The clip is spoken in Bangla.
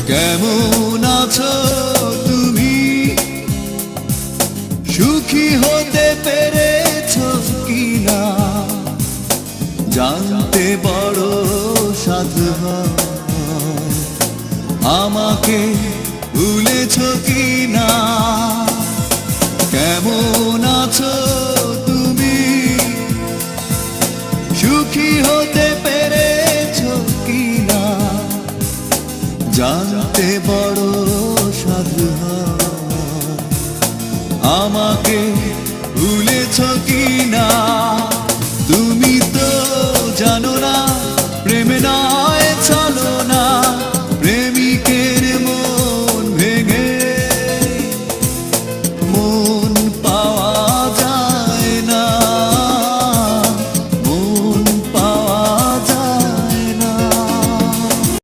কেমন আছো তুমি? সুখী হতে পেরেছো কিনা জানতে বড় সাধু হয়। আমাকে ভুলেছো কিনা? কেমন আছো তুমি? সুখী হতে পেরেছো কিনা জানতে বড় সাধু হয়। আমাকে ভুলেছো কিনা? তুমি